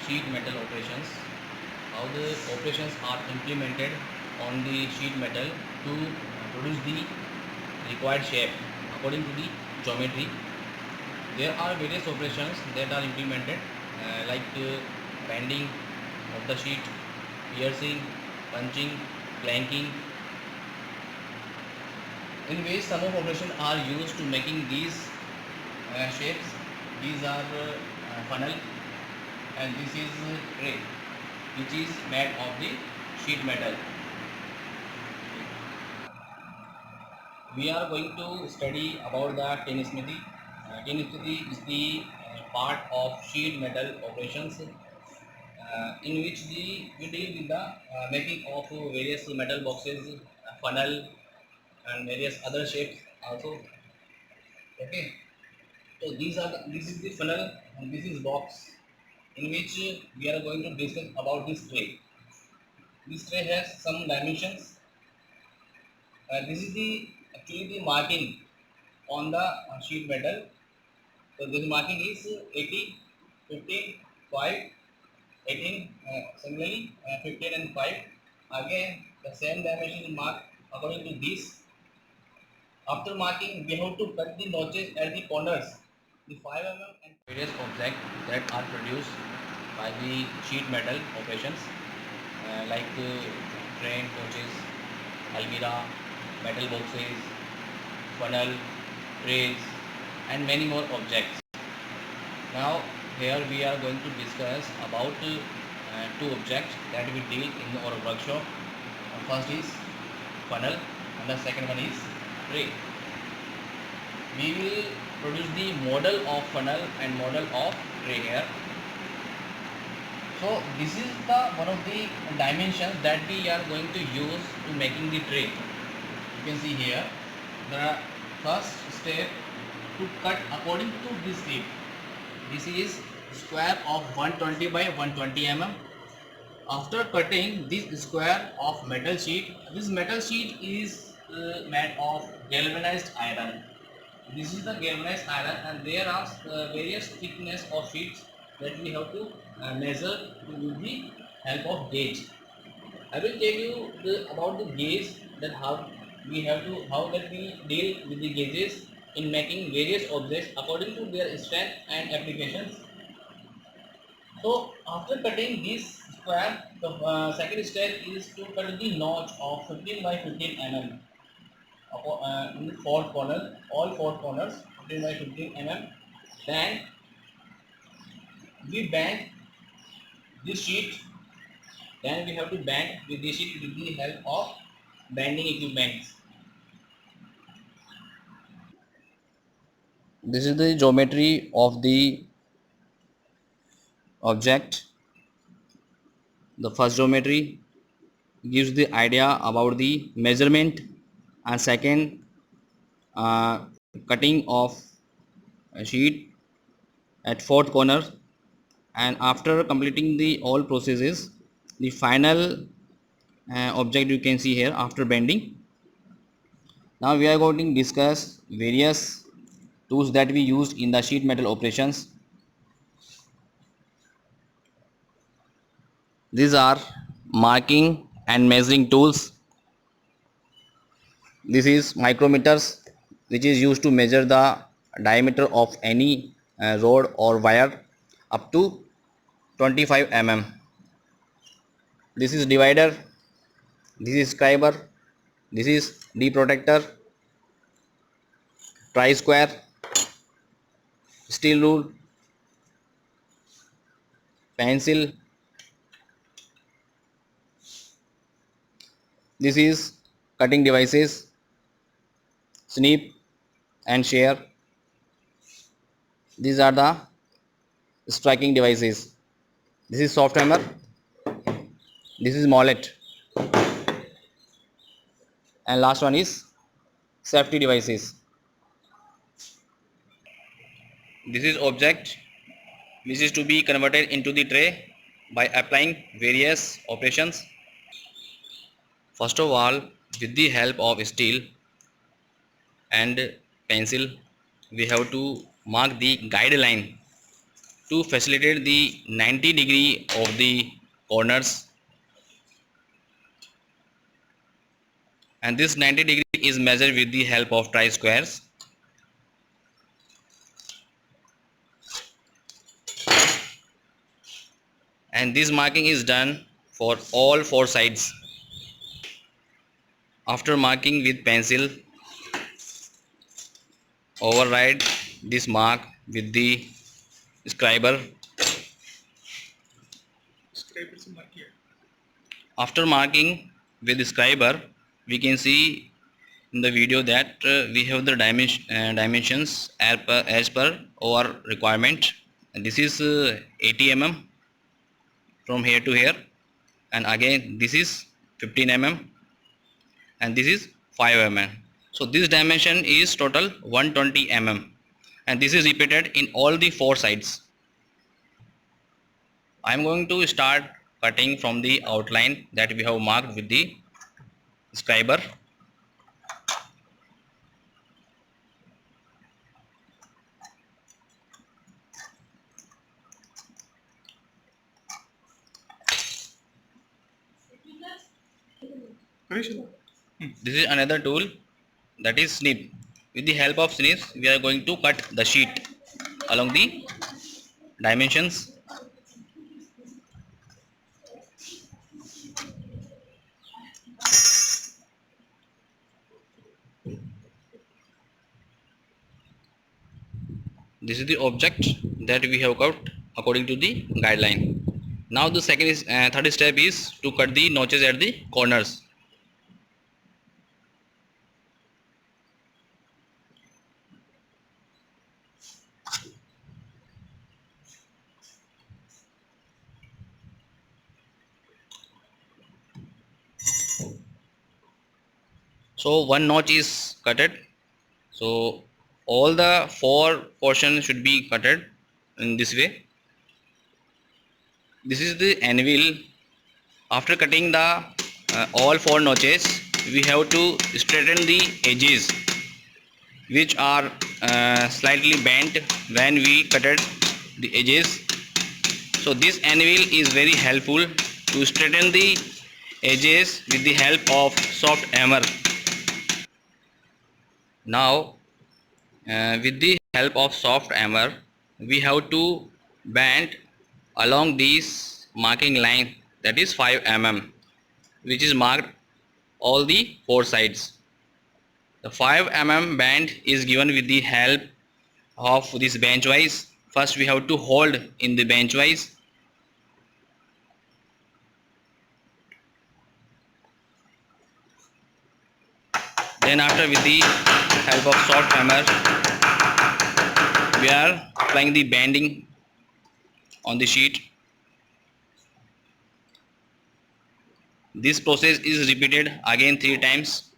sheet metal operations, how the operations are implemented on the sheet metal to produce the required shape according to the geometry. There are various operations that are implemented like bending of the sheet, piercing, punching, clanking, in which some of operations are used to making these shapes. These are funnel, and this is tray which is made of the sheet metal. We are going to study about the tin smithy. Tin smithy is the part of sheet metal operations in which we deal with the making of various metal boxes, funnel, and various other shapes also. Okay, so this is the funnel and this is box in which we are going to discuss about this tray. This tray has some dimensions. This is the actually the marking on the sheet metal. So this marking is 80, 15, 5, 18. Similarly, 15 and 5. Again, the same dimension is marked according to this. After marking, we have to cut the notches at the corners. The 5 mm and various objects that are produced by the sheet metal operations like train coaches, almirah, metal boxes, funnel, trays, and many more objects. Now here we are going to discuss about two objects that we deal in our workshop. First is funnel and the second one is tray. We will produce the model of funnel and model of tray here. So this is the one of the dimensions that we are going to use to making the tray. You can see here the first step to cut according to this shape. This is square of 120 by 120 mm. After cutting this square of metal sheet, this metal sheet is made of galvanized iron. This is the galvanized iron, and there are various thickness of sheets that we have to measure with the help of gauge. I will tell you about the gauge, that how that we deal with the gauges in making various objects according to their strength and applications. So after cutting this square, the second step is to cut the notch of 15 by 15 mm in the four corners, all four corners 15 by 15 mm. Then we bend this sheet. Then we have to bend with this sheet with the help of bending equipment. This is the geometry of the object. The first geometry gives the idea about the measurement, and second uh, cutting of a sheet at fourth corner, and after completing the all processes, the final object you can see here after bending. Now we are going to discuss various tools that we used in the sheet metal operations. These are marking and measuring tools. This is micrometers, which is used to measure the diameter of any rod or wire up to 25 mm. This is divider, this is scriber, this is D protector, tri square, steel rule, pencil. This is cutting devices, snip and shear. These are the striking devices. This is soft hammer, this is mallet, and last one is safety devices. This is object which is to be converted into the tray by applying various operations. First of all, with the help of steel and pencil, we have to mark the guideline to facilitate the 90 degree of the corners, and this 90 degree is measured with the help of tri-squares. And this marking is done for all four sides. After marking with pencil, override this mark with the scriber. After marking with the scriber, we can see in the video that we have the dimensions as per our requirement. And this is 80 mm from here to here, and again this is 15 mm, and this is 5 mm. So this dimension is total 120 mm, and this is repeated in all the four sides. I am going to start cutting from the outline that we have marked with the scriber. This is another tool, that is snip. With the help of snips, we are going to cut the sheet along the dimensions. This is the object that we have cut according to the guideline. Now the third step is to cut the notches at the corners. So one notch is cutted. So all the four portions should be cutted in this way. This is the anvil. After cutting the all four notches, we have to straighten the edges which are slightly bent when we cutted the edges. So this anvil is very helpful to straighten the edges with the help of soft hammer. Now with the help of soft hammer, we have to bend along this marking line, that is 5 mm, which is marked all the four sides. The 5 mm band is given with the help of this bench wise. First we have to hold in the bench wise. Then after, with the help of soft hammer, we are applying the banding on the sheet. This process is repeated again 3 times.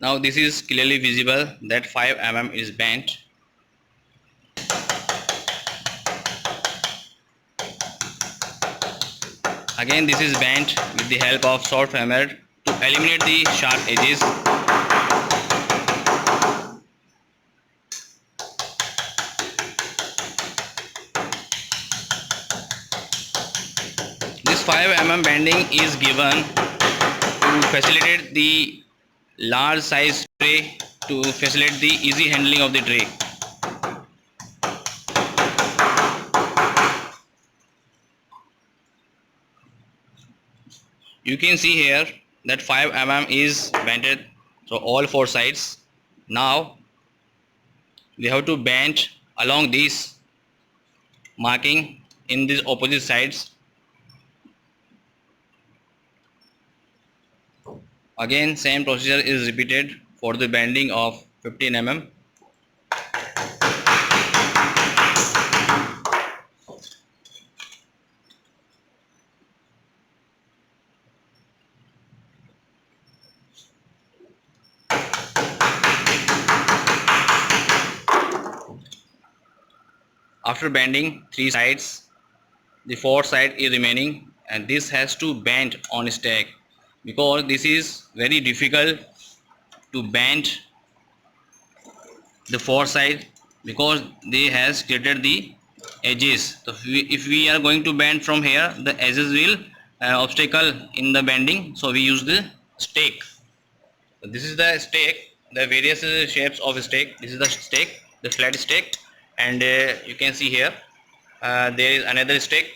Now this is clearly visible that 5 mm is bent. Again this is bent with the help of soft hammer to eliminate the sharp edges. This 5 mm bending is given to facilitate the large size tray, to facilitate the easy handling of the tray. You can see here that 5 mm is bended, so all four sides. Now we have to bend along this marking in these opposite sides. Again same procedure is repeated for the bending of 15 mm. after bending three sides, the fourth side is remaining, and this has to bend on stack, because this is very difficult to bend the fourth side, because they has created the edges. So if we are going to bend from here, the edges will obstacle in the bending, so we use the stake. So this is the stake, the various shapes of stake. This is the stake, the flat stake, and you can see here there is another stake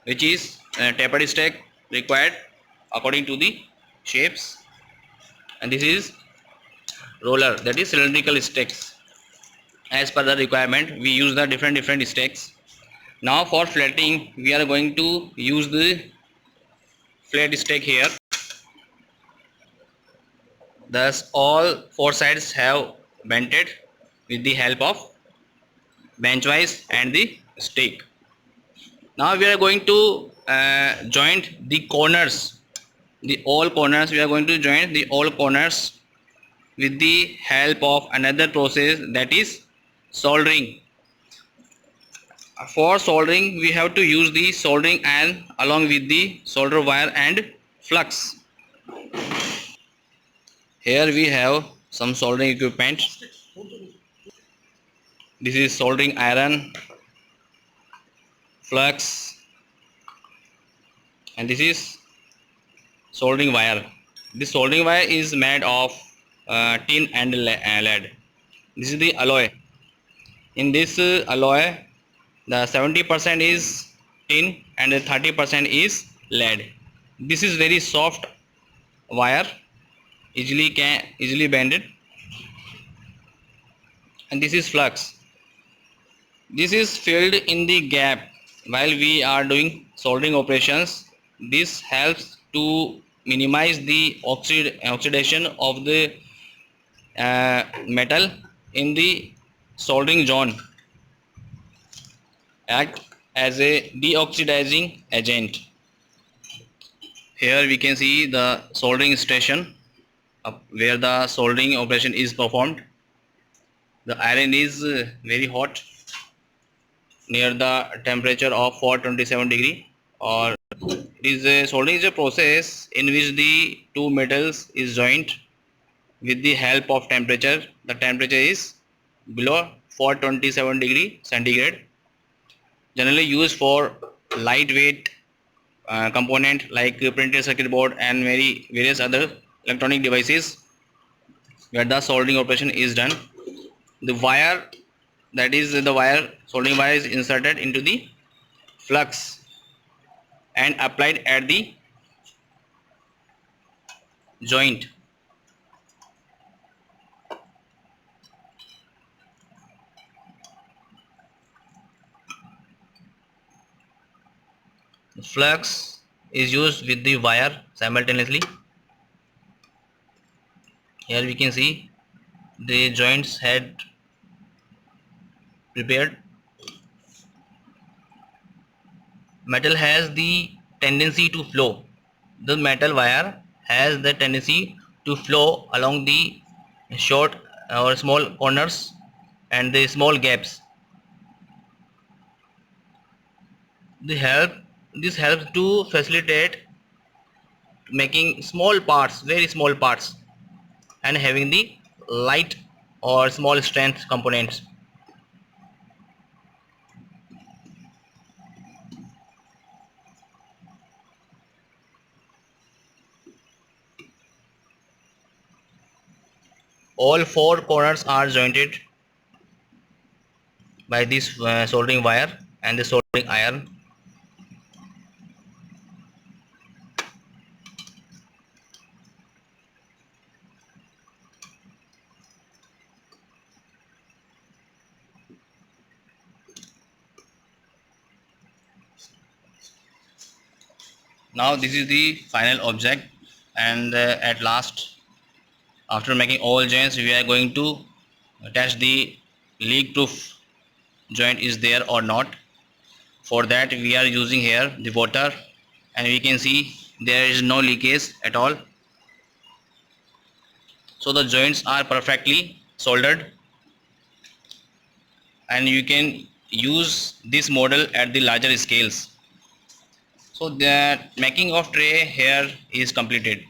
which is tapered stake required according to the shapes, and this is roller, that is cylindrical stakes. As per the requirement, we use the different stakes. Now for flattening, we are going to use the flat stake here. Thus all four sides have bented with the help of bench vise and the stake. Now we are going to joint the corners, the all corners. We are going to join the all corners with the help of another process, that is soldering. For soldering, we have to use the soldering iron along with the solder wire and flux. Here we have some soldering equipment. This is soldering iron, flux, and this is soldering wire. This soldering wire is made of tin and lead. This is the alloy. In this alloy, the 70% is tin and the 30% is lead. This is very soft wire, easily bended, and this is flux. This is filled in the gap while we are doing soldering operations. This helps to minimize the oxidation of the metal in the soldering zone, act as a deoxidizing agent. Here we can see the soldering station where the soldering operation is performed. The iron is very hot, near the temperature of 427 degree, or soldering is a process in which the two metals is joined with the help of temperature. The temperature is below 427 degree centigrade, generally used for lightweight component like printed circuit board and various other electronic devices where the soldering operation is done. The wire, that is the wire, soldering wire is inserted into the flux and applied at the joint. The flux is used with the wire simultaneously. Here we can see the joints had prepared. Metal has the tendency to flow. The metal wire has the tendency to flow along the short or small corners and the small gaps. This helps to facilitate making small parts, very small parts, and having the light or small strength components. All four corners are jointed by this soldering wire and the soldering iron. Now this is the final object, and at last, after making all joints, we are going to test the leak proof joint is there or not. For that we are using here the water, and we can see there is no leakage at all. So the joints are perfectly soldered. and you can use this model at the larger scales. So the making of tray here is completed.